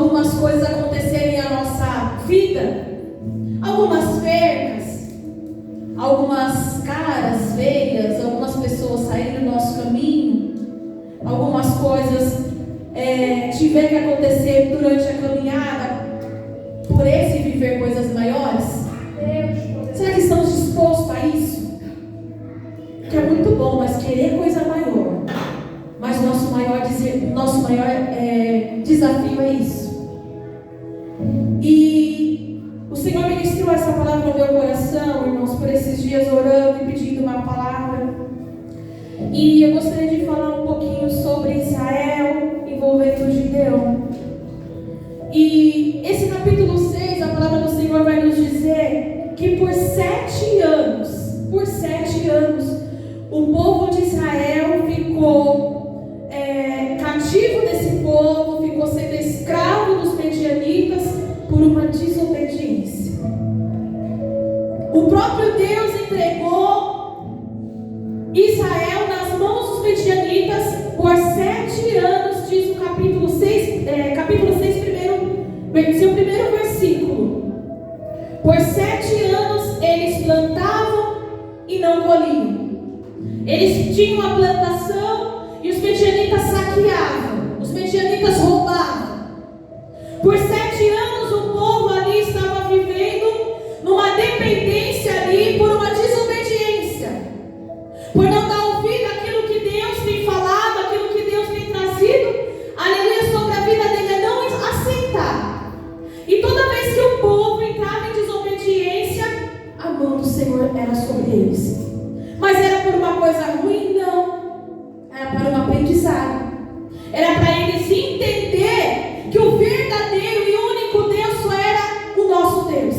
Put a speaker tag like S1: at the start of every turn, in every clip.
S1: algumas coisas acontecerem na nossa vida, algumas perdas, algumas caras feias, algumas pessoas saírem do nosso caminho, algumas coisas tiver que acontecer durante a caminhada, por esse viver coisas maiores. Será que estamos dispostos a isso? Que é muito bom, mas querer coisa maior. Mas nosso maior desafio é isso. E o Senhor ministrou essa palavra no meu coração, irmãos, por esses dias orando e pedindo uma palavra. E eu gostaria de falar um pouquinho sobre Israel envolvendo o Gideão. E esse capítulo 6, a palavra do Senhor vai nos dizer que por 7 anos, o povo de Israel ficou cativo desse povo, ficou sendo escravo dos medianitas por uma desobediência. O próprio Deus entregou Israel nas mãos dos medianitas por 7 anos, diz o capítulo 6, seu primeiro versículo. Por 7 anos eles plantavam e não colhiam. Eles tinham a plantação e os medianitas saqueavam, os medianitas roubavam. Por 7 anos o povo ali estava vivendo numa dependência ali por uma desobediência, por não dar ouvido àquilo que Deus tem falado, aquilo que Deus tem trazido, aleluia, sobre a vida dele, é não aceitar. E toda vez que o povo entrava em desobediência, a mão do Senhor era sobre eles. Mas era por uma coisa ruim? Não. Era para um aprendizado. Era para eles entender que o verdadeiro e único Deus só era o nosso Deus.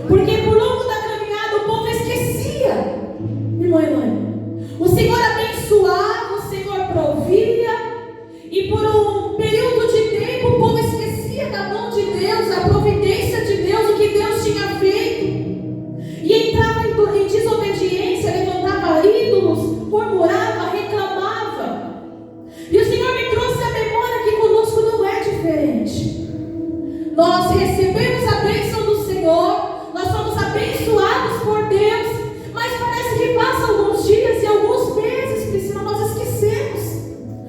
S1: Porque por longo da caminhada o povo esquecia. Irmão e mãe, o Senhor abençoava, o Senhor provia. E por um período de tempo o povo esquecia da mão de Deus, a providência de Deus, o que Deus tinha feito. E entrava em desobediência, levantava ídolos, murmurava, reclamava. E o Senhor me trouxe a memória que conosco não é diferente. Nós recebemos a bênção do Senhor, nós somos abençoados por Deus, mas parece que passam alguns dias e alguns meses, Priscila, nós esquecemos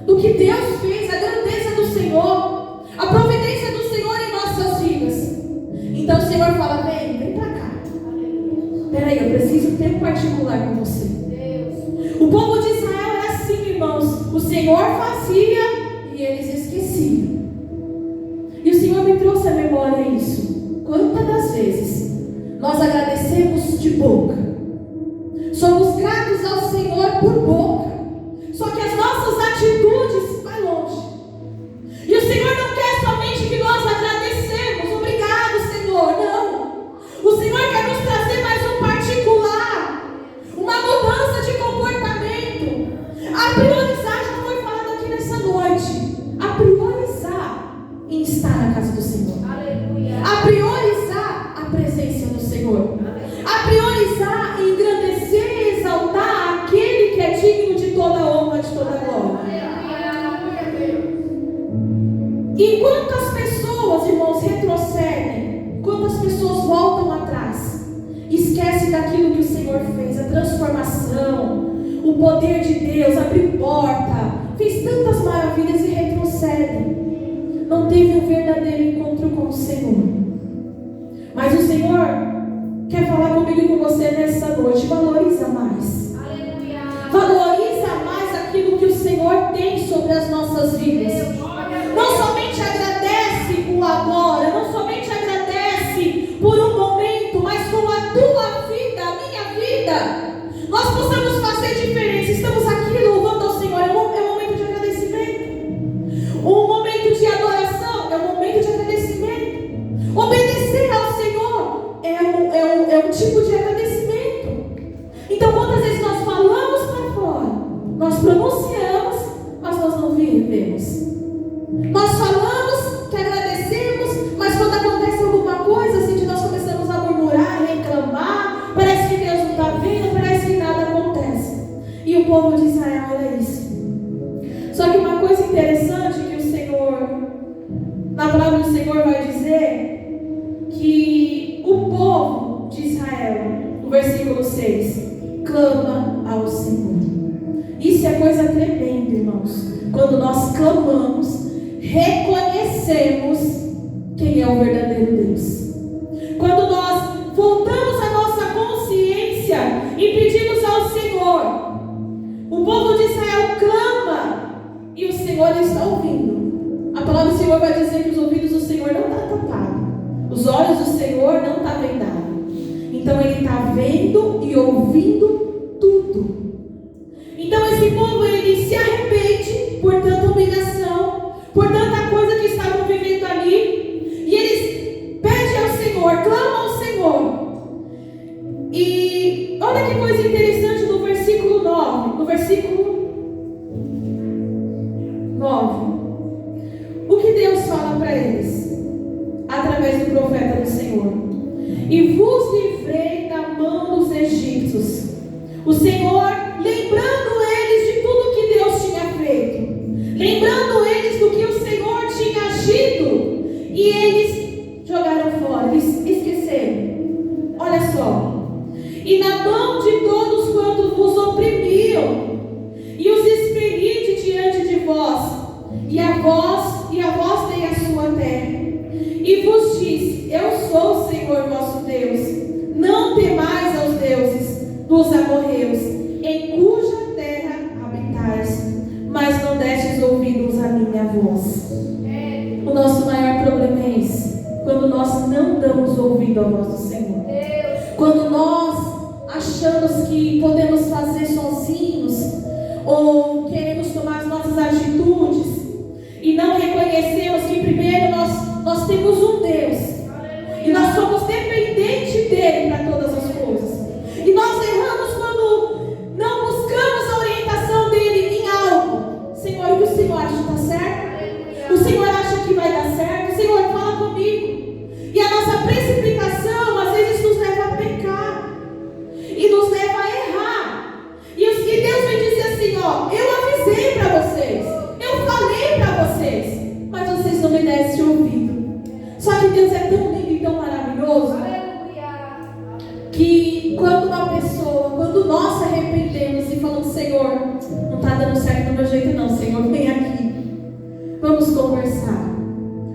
S1: do que Deus fez, a grandeza do Senhor, a providência do Senhor em nossas vidas. Então o Senhor fala: vem pra cá. Peraí, eu preciso ter um particular com você. O povo de Israel era assim, irmãos. O Senhor fazia e eles esqueciam. E o Senhor me trouxe à memória isso. Quantas das vezes nós agradecemos de boca, somos gratos ao Senhor por boca, só que as nossas atitudes vai longe. E o Senhor não quer somente que nós agradecemos, obrigado Senhor, não. O Senhor quer nos trazer mais um particular, uma mudança de comportamento, a priorizar, já foi falado aqui nessa noite, a priorizar em estar na casa do Senhor. Aleluia. A priorizar a presença do Senhor. Aleluia. A priorizar em engrandecer e exaltar aquele que é digno de toda honra, de toda glória. E quantas pessoas, irmãos, retrocedem, quantas pessoas voltam atrás, esquecem daquilo que o Senhor fez, a transformação, o poder de Deus, abrir porta, fez tantas maravilhas e retrocedem. Não teve um verdadeiro encontro com o Senhor. Mas o Senhor quer falar comigo e com você nessa noite. Valoriza mais. Aleluia. Valoriza mais aquilo que o Senhor tem sobre as nossas vidas. Não somente agradece o agora, não somente agradece por um momento, mas com a tua vida, a minha vida, nós possamos fazer diferença. Estamos aqui louvando ao Senhor, é um momento de agradecimento. Um momento de adoração é um momento de agradecimento. Obedecer ao Senhor é um tipo de agradecimento. Então quantas vezes nós falamos para fora, nós pronunciamos, mas nós não vivemos. Nós falamos que agradecemos, mas quando acontece alguma coisa, assim, de nós começamos a murmurar, reclamar, parece que Deus não está vendo, parece que nada acontece. E o povo de Israel era isso. Só que uma coisa interessante que o Senhor Na palavra do Senhor vai dizer que o povo de Israel, no versículo 6, clama ao Senhor. Isso é coisa tremenda, irmãos. Quando nós clamamos, reconhecemos quem é o verdadeiro Deus. Quando nós voltamos a nossa consciência e pedimos ao Senhor, o povo de Israel clama e o Senhor está ouvindo. A palavra do Senhor vai dizer que os ouvidos do Senhor não estão tapados, os olhos do Senhor não estão vendados. Então Ele está vendo e ouvindo tudo. Então esse povo, ele se arrepende por tanta humilhação, por tanta coisa que estavam vivendo ali, e eles pedem ao Senhor, clamam ao Senhor. E olha que coisa interessante no versículo 9. No versículo 9, o que Deus fala para eles através do profeta do Senhor: e vos livrei da mão dos egípcios. O Senhor, lembrando eles de tudo que Deus tinha feito, lembrando eles do que o Senhor tinha agido, e eles jogaram fora, eles esqueceram. Olha só: e na mão de todos quantos vos oprimiam, e os expeli diante de vós, e a vós dei a sua terra, e vos disse: eu sou o Senhor vosso Deus. Não temais aos deuses dos amorreus, em cuja terra habitais, mas não destes ouvidos à minha voz. O nosso maior problema é esse: quando nós não damos ouvido à voz do Senhor, quando nós achamos que podemos fazer sozinhos, ou queremos tomar as nossas atitudes, e não reconhecemos que primeiro nós temos um Deus, e nós somos dependentes dele para todas as coisas. E nós erramos quando não buscamos a orientação dele em algo. Senhor, o que o Senhor acha que está certo? O Senhor acha que vai dar certo? Senhor, fala comigo. E a nossa precipitação às vezes nos leva a pecar e nos leva a errar. E Deus vai dizer assim: ó, eu avisei para vocês, eu falei para vocês, mas vocês não me dessem ouvido. Só que Deus é tão lindo e tão maravilhoso que quando nós se arrependemos e falamos: Senhor, não está dando certo do meu jeito não, Senhor, vem aqui, vamos conversar,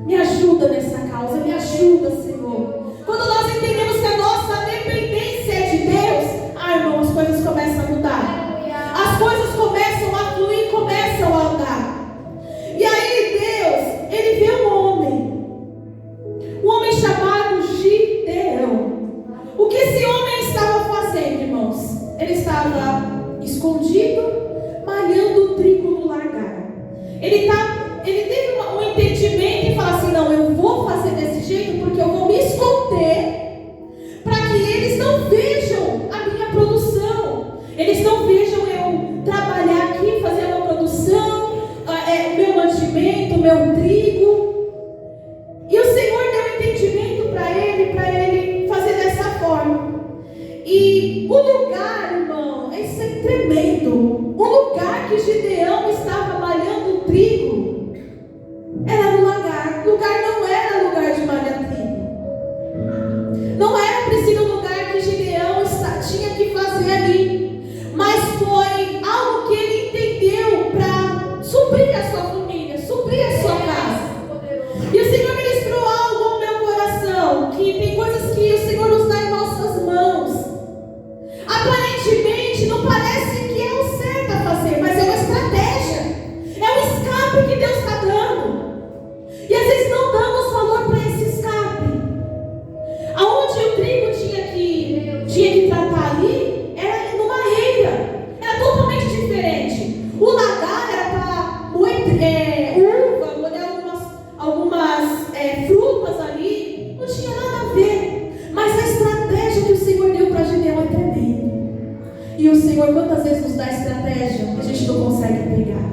S1: me ajuda nessa causa, me ajuda, Senhor. Quando nós entendemos que a nossa dependência é de Deus, irmão, as coisas começam a mudar, as coisas começam a fluir, começam a andar. E aí Deus, Ele vê um homem chamado Gideão. O que esse homem estava fazendo, irmãos? Ele estava escondido, malhando trigo no largar. Ele teve um entendimento e falou assim: não, eu vou fazer desse jeito porque eu vou me esconder, para que eles não vejam a minha produção, eles não vejam eu trabalhar aqui, fazer uma produção, o meu mantimento, o meu trigo. E o Senhor deu entendimento para ele fazer dessa forma. E o lugar, irmão, isso é tremendo. O lugar que Gideão estava malhando trigo era no lagar. O lugar não era lugar de malhar trigo. Não era preciso o lugar que Gideão tinha que fazer ali. Mas foi algo que ele entendeu para suprir a sua família, suprir a sua casa. E o Senhor ministrou algo ao meu coração, que tem coisas que o Senhor nos dá em nossas mãos. Aparentemente não parece que é o certo a fazer, mas é uma estratégia, é um escape que Deus está dando. E às vezes não damos valor para esse escape. Aonde o trigo tinha que tratar ali, era numa eira, era totalmente diferente. O lagar era para moer uva, molhar algumas frutas ali, não tinha nada a ver. Mas a estratégia que o Senhor deu para Gideão é tremenda. E o Senhor, quantas vezes nos dá estratégia, a gente não consegue pegar.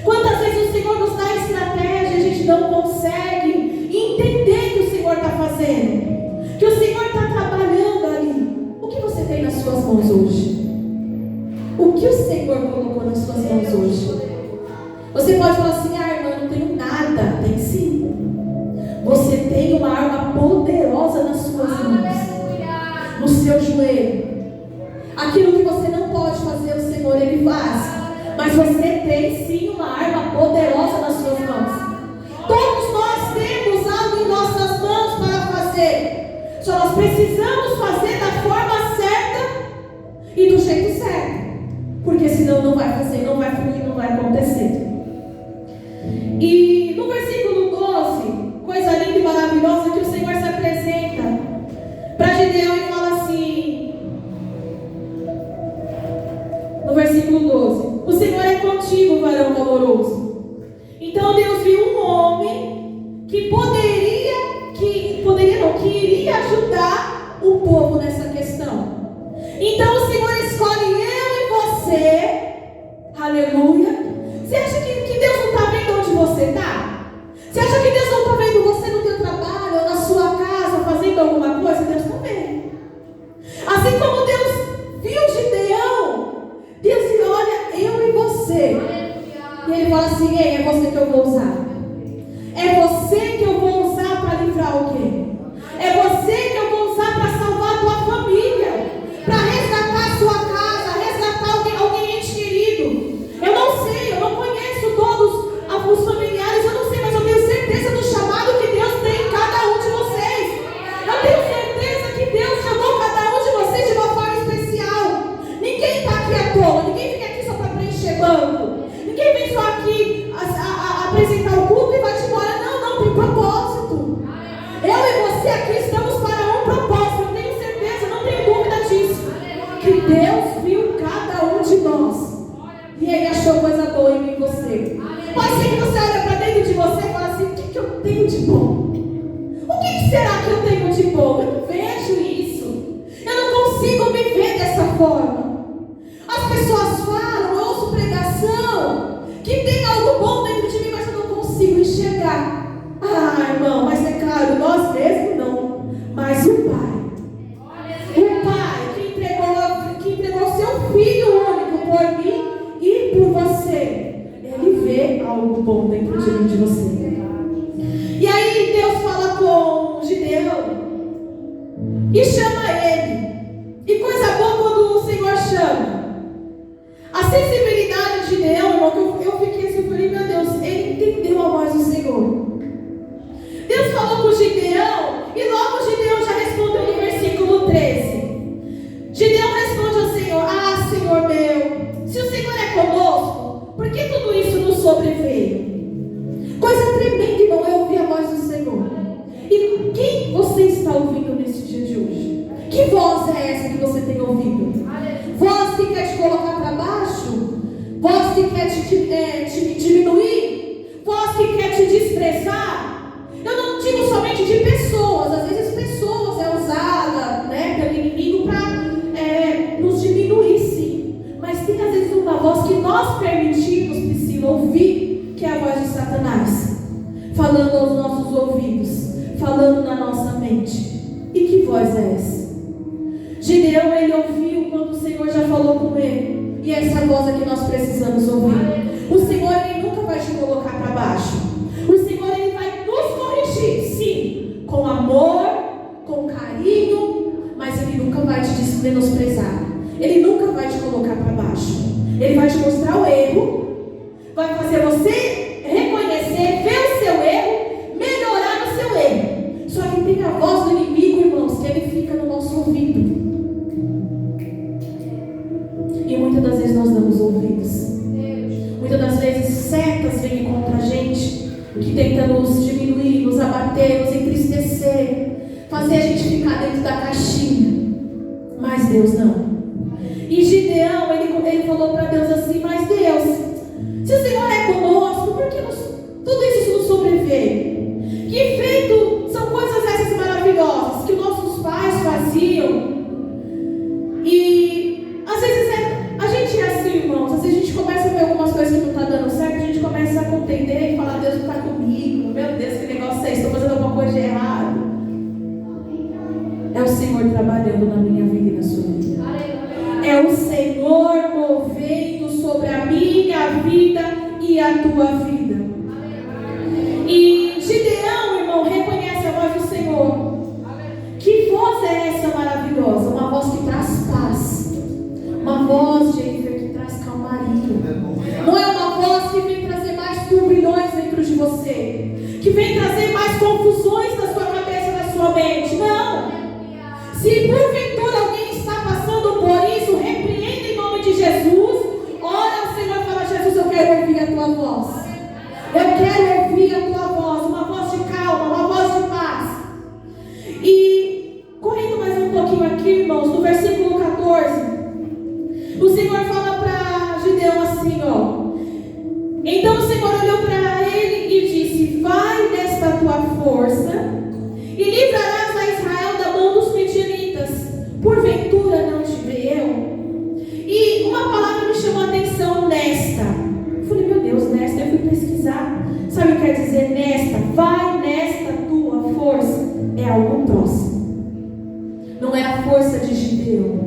S1: Quantas vezes o Senhor nos dá estratégia, a gente não consegue entender que o Senhor está fazendo, que o Senhor está trabalhando ali. O que você tem nas suas mãos hoje? O que o Senhor colocou nas suas mãos hoje? Você pode falar assim: irmã, eu não tenho nada. Tem sim. poderosa nas suas mãos, no seu joelho. Aquilo que você não pode fazer, o Senhor Ele faz. Mas você tem sim uma arma poderosa nas suas mãos. Todos nós temos algo em nossas mãos para fazer. Só nós precisamos fazer da forma certa e do jeito certo. Porque senão não vai fazer, não vai fluir, não vai acontecer. E no versículo 12, coisa linda e maravilhosa, que o Senhor se apresenta para Gideão e fala assim, no versículo 12: o Senhor é contigo, varão valoroso. Então Deus viu um homem que iria ajudar o povo nessa questão. Então o Senhor escolhe eu e você. Aleluia. Você acha que Deus não está vendo onde você está? Você acha que Deus não está vendo você no teu trabalho ou na sua casa fazendo alguma coisa? Deus está vendo. Assim como Deus viu Gideão, Deus diz: olha, eu e você. E Ele fala assim: ei, é você que eu vou usar. É você que eu vou usar para livrar alguém. É você que eu vou usar para salvar a tua família, para resgatar a sua casa, resgatar alguém ente querido. Eu não sei, eu não conheço todos os familiares, eu não sei, mas eu tenho certeza do chamado que Deus tem em cada um de vocês. Eu tenho certeza que Deus chamou cada um de vocês de uma forma especial. Ninguém está aqui à toa, ninguém fica aqui só para preencher banco. Ninguém vem só aqui apresentar o culto e vai te embora. Não, tem propósito. Eu e você aqui estamos para um propósito. Eu tenho certeza, não tenho dúvida disso. Que Deus viu cada um de nós e Ele achou coisa boa em mim e você. Pode ser que você olhe para dentro de você e fale assim: o que eu tenho de bom? O que será que eu tenho de bom? Eu não vejo isso. Eu não consigo me ver dessa forma. As pessoas falam, eu ouço pregação que tem algo bom dentro de mim, mas eu não consigo enxergar. Ah, irmão, mas é claro, nós mesmos não, mas o Pai que entregou o seu Filho único por mim e por você, Ele vê algo bom dentro de mim, de você. E aí Deus fala com Gideão e chama ele. E coisa boa quando o Senhor chama. A sensibilidade de Gideão, irmão, que eu fiquei assim, falei: meu Deus, ele entendeu a voz do Senhor. Deus falou com Gideão e logo Gideão já respondeu no versículo 13. Gideão responde ao Senhor: ah, Senhor meu, se o Senhor é conosco, por que tudo isso nos sobreveio? Coisa tremenda, irmão, é ouvir a voz do Senhor. E quem você está ouvindo nesse dia de hoje? Que voz é essa que você tem ouvido? Voz que quer te colocar para baixo? Voz que quer te diminuir? Voz que quer te desprezar? Eu não digo somente de pessoas. Às vezes pessoas é usada, pelo inimigo para nos diminuir, sim. Mas tem às vezes uma voz que nós permitimos, Priscila, ouvir, que é a voz de Satanás, falando aos nossos ouvidos, falando na nossa mente. E que voz é essa? Gideão, ele ouviu quando o Senhor já falou com ele. E essa voz é que nós precisamos ouvir. O Senhor, Ele nunca vai te colocar para baixo. O Senhor, Ele vai nos corrigir, sim, com amor, com carinho, mas Ele nunca vai te menosprezar. Ele nunca vai te colocar para baixo. Ele vai te mostrar o erro, vai fazer você reconhecer, ver o seu erro, melhorar no seu erro. Só que tem a voz do inimigo, irmãos, que ele fica no nosso ouvido. E muitas das vezes nós damos ouvidos. Muitas das vezes setas vêm contra a gente, que tenta nos diminuir, nos abater, nos entristecer, fazer a gente ficar dentro da caixinha. Mas Deus não. E Gideão, ele falou para Deus assim: mas Deus, se o Senhor é conosco, por que tudo isso nos sobreveio? Que feito são coisas essas maravilhosas que nossos pais faziam. E às vezes a gente é assim, irmãos. Às vezes a gente começa a ver algumas coisas que não estão dando certo, a gente começa a contender e falar: Deus não está comigo, meu Deus, que negócio é esse? Estou fazendo alguma coisa de errado. É o Senhor trabalhando na minha vida e na sua vida. É o Senhor movendo sobre a minha vida e a tua vida. E Gideão, irmão, reconhece a voz do Senhor. voz, Jennifer, que traz calmaria. Não é uma voz que vem trazer mais turbilhões dentro de você, que vem trazer mais confusões na sua cabeça, na sua mente. Não. Se porventura alguém está passando por isso, repreenda em nome de Jesus. Ora ao Senhor e fala: Jesus, eu quero ouvir a tua voz. Eu quero ouvir a tua voz, uma voz de calma, uma voz de paz. E correndo mais um pouquinho aqui, irmãos, no versículo 14, o Senhor fala para Gideão assim, ó. Então o Senhor olhou para ele e disse: vai nesta tua força e livrarás a Israel da mão dos midianitas. Porventura não te vê eu? E uma palavra me chamou a atenção: nesta. Eu falei: meu Deus, nesta. Eu fui pesquisar. Sabe o que quer dizer nesta? Vai nesta tua força. É algo próximo. Não era a força de Gideão.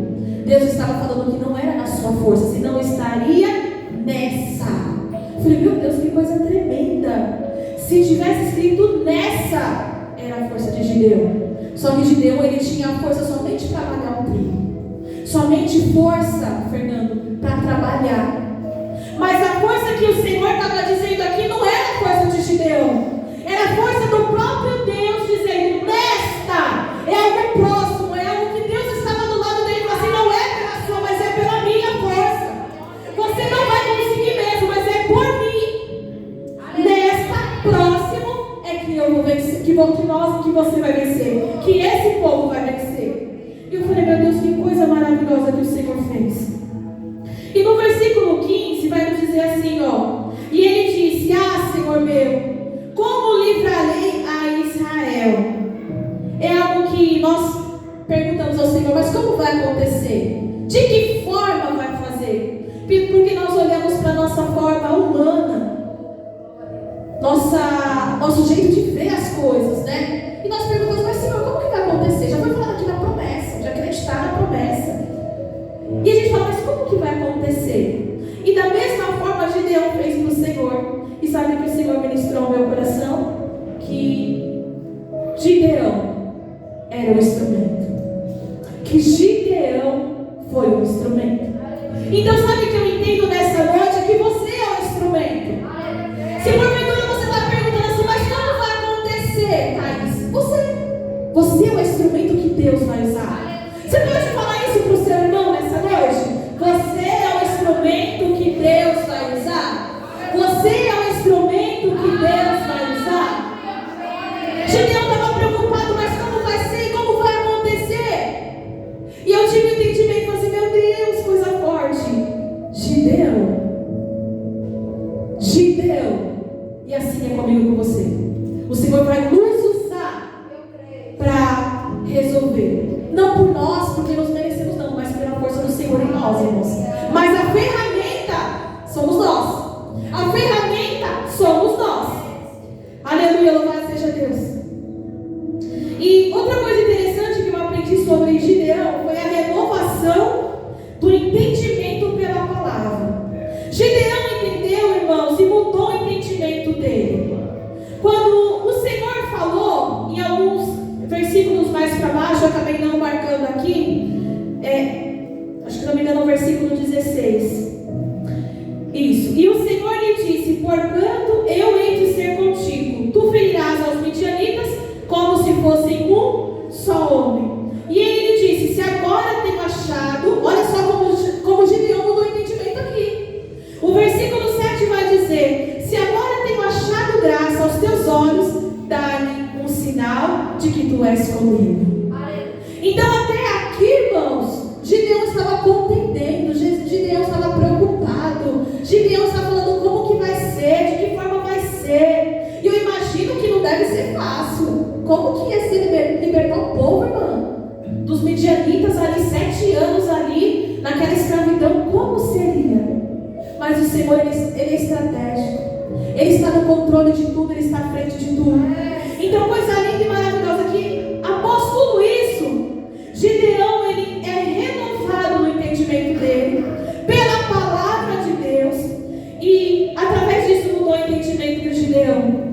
S1: Deus estava falando que não era na sua força, senão estaria nessa. Eu falei: meu Deus, que coisa tremenda. Se tivesse escrito nessa, era a força de Gideão. Só que Gideão, ele tinha a força somente para malhar o trigo. Somente força, Fernando, para trabalhar. Mas a força que o Senhor estava dizendo aqui não era a força de Gideão. Era a força do próprio Deus dizendo: nesta. É algo próximo, é algo que Deus estava do lado dele. Assim, não é pela sua, mas é pela minha força. Você não vai conseguir mesmo, mas é por mim. Nesta, próximo, é que eu vou vencer, que você vai vencer, que esse povo vai vencer. E eu falei: meu Deus, que coisa maravilhosa que o Senhor fez. E no versículo 15 vai nos dizer assim, ó. E ele disse: ah, Senhor meu, como livrarei a Israel? É algo que nós perguntamos ao Senhor: mas como vai acontecer? De que forma vai fazer? Porque nós olhamos para a nossa forma humana, nosso jeito de ver as coisas, né? E nós perguntamos: mas Senhor, como que vai acontecer? Já foi falado aqui na promessa, de acreditar na promessa. E a gente fala: mas como que vai acontecer? E da mesma forma Gideão fez para o Senhor. E sabe que o Senhor ministrou ao meu coração? Que Gideão era o instrumento. Que Gideão foi o instrumento. Então sabe o que eu entendo nessa noite? Que você é o instrumento. Se porventura você está perguntando assim: mas como vai acontecer, Thaís? Você é o instrumento que Deus vai usar. Você pode falar isso para o seu irmão nessa noite? Você é o instrumento que Deus vai usar. Você é o instrumento que Deus vai usar. Gideão estava preocupado: mas como vai ser? Como vai acontecer? E eu tive um entendimento e falei assim: meu Deus, coisa forte. Gideão. E assim é comigo e com você. O Senhor vai nos usar para resolver. Não por nós, porque nos merecemos não, mas pela força do Senhor em nós, irmãos. Mas a ferramenta somos nós. A ferramenta somos nós. Aleluia, louvado seja Deus. E outra coisa interessante que eu aprendi sobre Gideão foi a renovação do entendimento pela palavra. Gideão entendeu, irmãos, e mudou o entendimento dele. Quando o Senhor falou, em alguns versículos mais para baixo, eu acabei não marcando aqui, acho que não me engano, no versículo 16. Isso. E o Senhor lhe disse: porquanto eu hei de ser contigo, tu ferirás aos midianitas como se fossem um só homem. E ele lhe disse: se agora tenho achado, olha só como Gideão mudou o entendimento aqui. O versículo 7 vai dizer: se agora tenho achado graça aos teus olhos, dá-lhe um sinal de que tu és comigo. Então até aqui, irmãos, Gideão estava contendendo, Gideão estava preocupado, Gideão estava falando como que vai ser, de que forma vai ser. E eu imagino que não deve ser fácil. Como que ia ser libertar o povo, irmã? Dos midianitas ali, 7 anos ali, naquela escravidão, como seria? Mas o Senhor, ele é estratégico. Ele está no controle de tudo, ele está à frente de tudo. Então, coisa linda e maravilhosa que, após tudo isso, Gideão, ele é renovado no entendimento dele, pela palavra de Deus, e através disso mudou o entendimento de Gideão.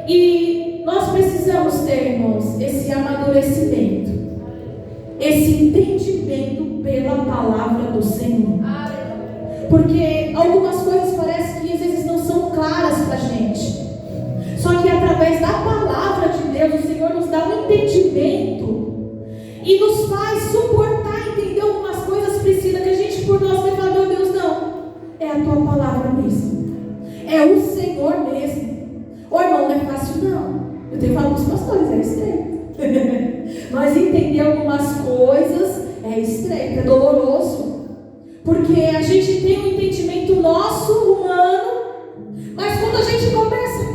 S1: E nós precisamos ter, irmãos, esse amadurecimento, esse entendimento pela palavra do Senhor. Porque algumas coisas parece que às vezes não são claras para a gente. Só que através da palavra de Deus, o Senhor nos dá um entendimento e nos faz suportar, entender algumas coisas, Priscila, que a gente por nós vai falar, meu Deus, não, é a tua palavra mesmo, é o Senhor mesmo. Ô irmão, não é fácil não. Eu tenho falado com os pastores, é estreito. Mas entender algumas coisas é estreito, é doloroso. Porque a gente tem um entendimento nosso, humano, mas quando a gente começa,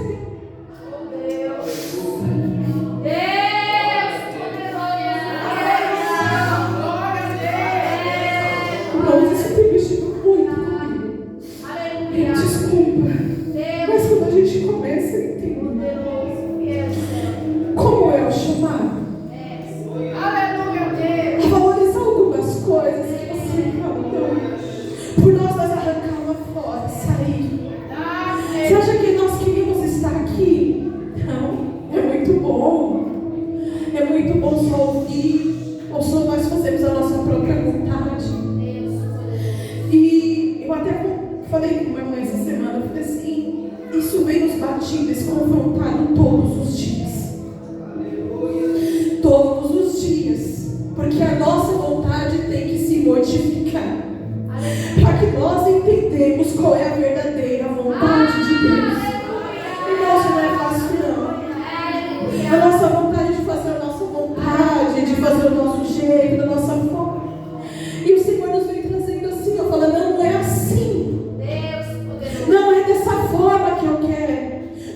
S1: Deus, isso tem mexido muito comigo. Desculpa, mas quando a gente começa a entender como é o chamado, a valorizar algumas coisas que você falou, por nós arrancá-la fora, sair. Você acha que nós queríamos estar aqui? Não, é muito bom. É muito bom só ouvir, ou só nós fazemos a nossa própria vontade. E eu até falei com minha mãe essa semana, eu falei assim, isso vem nos batindo, esse confrontado todos os dias. Todos os dias. Porque a nossa vontade tem que se mortificar. Para que nós entendemos qual é a verdadeira vontade de Deus. Irmão, isso não é fácil não. A nossa vontade de fazer a nossa vontade, de fazer o nosso jeito, da nossa forma. E o Senhor nos vem trazendo assim, eu falo, não é assim. Não é dessa forma que eu quero.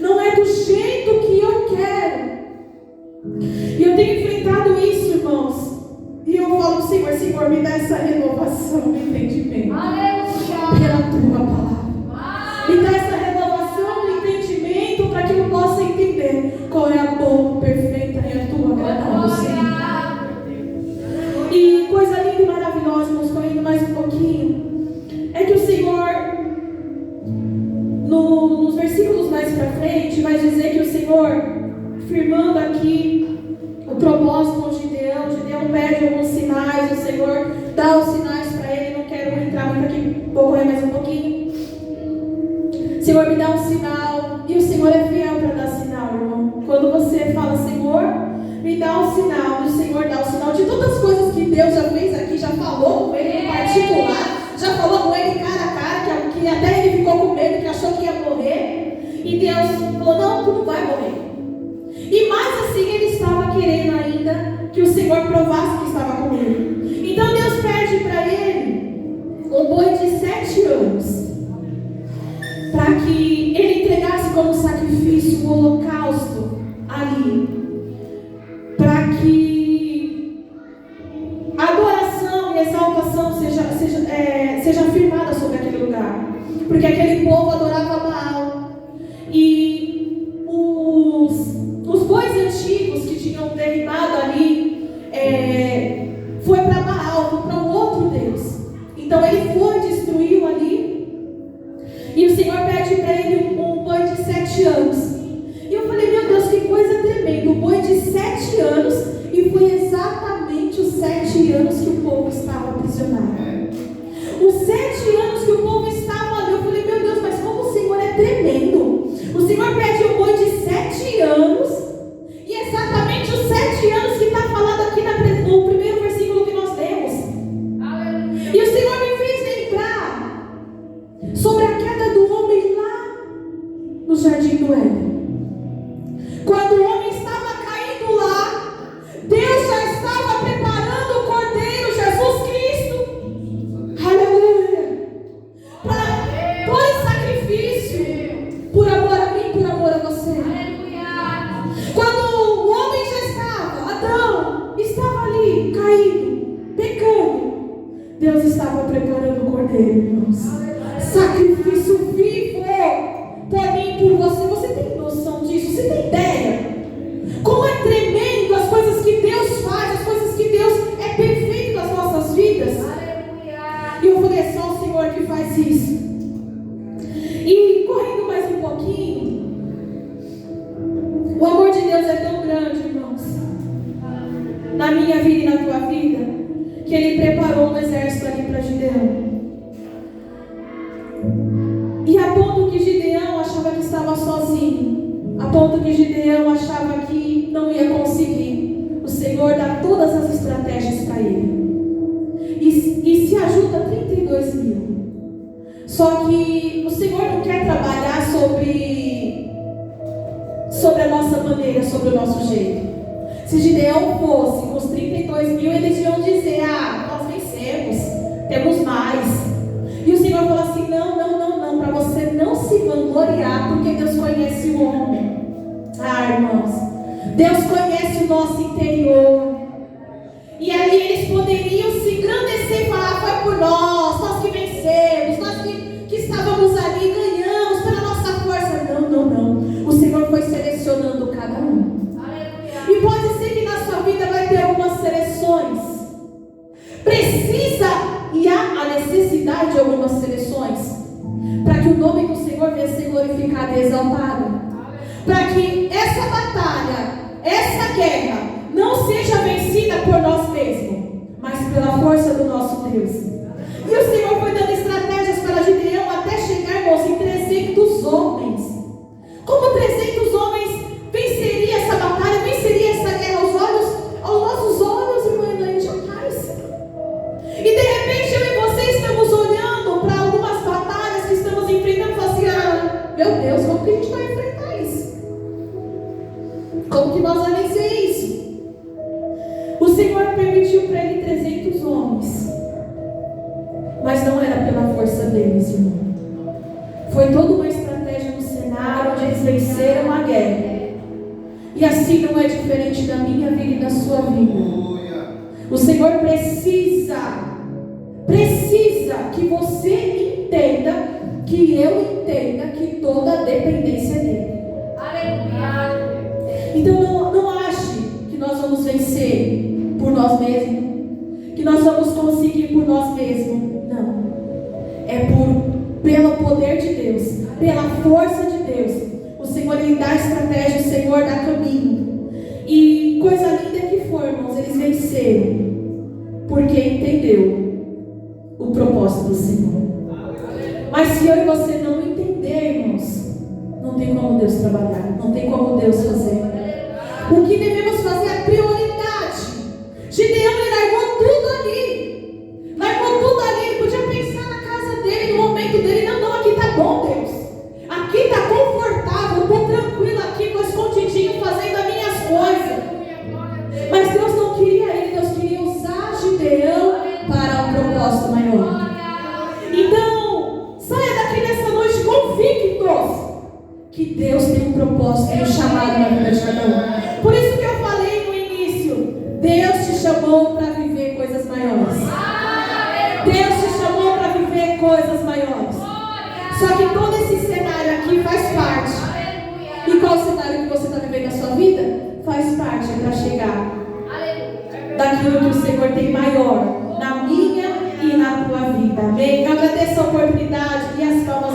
S1: Não é do jeito que eu quero. E eu tenho enfrentado isso, irmãos. E eu falo, Senhor, me dá essa renovação do entendimento. Pela tua palavra. Me dá essa renovação do entendimento para que eu possa entender qual é a boa, perfeita e a tua agradável, Senhor. E coisa linda e maravilhosa, irmãos, correndo mais um pouquinho, é que o Senhor, nos versículos mais para frente, vai dizer que o Senhor, firmando aqui o propósito com Gideão pede alguns sinais, o Senhor dá os sinais para ele. Não quero entrar muito aqui, vou correr mais um pouquinho. Senhor, me dá um sinal. E o Senhor é fiel para dar sinal, irmão. Quando você fala, Senhor, me dá um sinal, e o Senhor dá o sinal de todas as coisas que Deus já fez aqui, já falou com ele em particular, já falou com ele cara a cara, que até ele ficou com medo, que achou que ia morrer. E Deus falou, não, tu não vai morrer. E mais assim, ele estava querendo ainda que o Senhor provasse que estava com ele. Então Deus pede para ele um boi de 7 anos, para que ele entregasse como sacrifício o holocausto ali, para que a adoração e a exaltação seja firmada sobre aquele lugar, porque aquele povo adorava Baal. E os bois antigos que tinham derribado ali foi para Baal, foi para um outro Deus. Então ele foi, destruiu ali. E o Senhor pede para ele um boi de 7 anos. E eu falei, meu Deus, que coisa tremenda. Um boi de 7 anos. E foi exatamente os 7 anos que o povo estava aprisionado. Os 7 anos que o povo estava ali. Eu falei, meu Deus, mas como o Senhor é tremendo. O Senhor pede um boi de 7 anos. E exatamente os 7 anos que está falado aqui no primeiro versículo que nós lemos. E o Senhor me fez lembrar sobre a queda do homem lá no jardim do Éden. Quando o homem estava caindo lá, Deus já estava preparando o Cordeiro, Jesus Cristo. Aleluia. Para todo sacrifício, por amor a mim, por amor a você. Quando o homem já estava, Adão estava ali, caído, pecando, Deus estava preparando o Cordeiro, irmãos. Sacrifício vivo por mim, por você. Você tem noção disso? Você tem ideia? Como é tremendo as coisas que Deus faz, as coisas que Deus é perfeito nas nossas vidas. E eu falei, é só o Senhor que faz isso. E correndo mais um pouquinho, o amor de Deus é tão grande, irmãos, na minha vida e na tua vida, que ele preparou um exército ali para Gideão. E a ponto que Gideão achava que estava sozinho, a ponto que Gideão achava que não ia conseguir, o Senhor dá todas as estratégias para ele. E se ajuda 32 mil. Só que o Senhor não quer trabalhar sobre a nossa maneira, sobre o nosso jeito. Se Gideão fosse com os 32 mil, eles iam dizer: nós vencemos, temos mais. E o Senhor falou assim: não, para você não se vangloriar, porque Deus conhece o homem. Irmãos, Deus conhece o nosso interior. E ali eles poderiam se engrandecer e falar: foi por nós que vencemos, nós que estávamos ali, ganhamos pela nossa força. Não. O Senhor foi selecionando cada um. E pode ser que na sua vida vai ter algumas seleções. Precisa e há a necessidade de algumas seleções para que o nome do Senhor venha ser glorificado e exaltado. Para que essa batalha, essa guerra não seja vencida por nós mesmos, mas pela força do nosso Deus. E o Senhor foi dando estratégias para Gideão até chegar, irmãos, em 300 homens. Como 300 homens venceria essa batalha, venceria essa guerra aos nossos olhos, irmã Elaine? Jamais. E de repente eu e você estamos olhando para algumas batalhas que estamos enfrentando e falamos assim: meu Deus, como que a gente vai enfrentar isso? Como que nós vamos vencer isso? O Senhor permitiu para ele 300 homens, mas não era pela força deles, irmão. Foi toda uma estratégia no cenário onde eles venceram a guerra. E assim não é diferente da minha vida e da sua vida. O Senhor precisa que você entenda, que eu entenda que toda a dependência é dele. Então não ache que nós vamos vencer por nós mesmos, que nós vamos conseguir por nós mesmos. Não. É pelo poder de Deus, pela força de Deus. O Senhor, Ele dá estratégia, o Senhor dá caminho. E coisa linda que foi, irmãos, eles venceram porque entendeu o propósito do Senhor. Mas se eu e você não entender, irmãos, não tem como Deus trabalhar, não tem como Deus fazer. O que devemos fazer é prioridade. Gideão, ele largou tudo ali. Ele podia pensar na casa dele, no momento dele. Não, aqui está bom, Deus. Aqui está confortável, estou tranquilo aqui, estou escondidinho, fazendo as minhas coisas. Mas Deus não queria ele, Deus queria usar Gideão para um propósito maior. Então, saia daqui nessa noite convictos que Deus tem um propósito e um chamado na vida de cada um. Por isso que eu falei no início: Deus te chamou para viver coisas maiores. Deus te chamou para viver coisas maiores. Só que todo esse cenário aqui faz parte. E qual cenário que você está vivendo na sua vida? Faz parte para chegar daquilo que o Senhor tem maior na minha e na tua vida. Amém? Eu agradeço a oportunidade e as palmas.